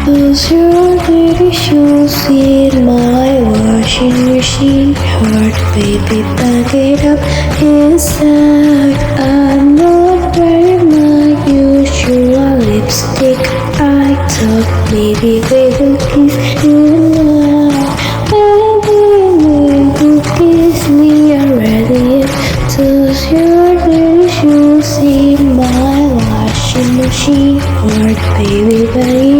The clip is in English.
Cause your dirty shoes in my washing machine heart, baby, back it up inside. I'm not wearing my usual lipstick. I thought maybe we will kiss you now. Baby, you kiss me already. Cause your dirty shoes in my washing machine heart, baby, back it up.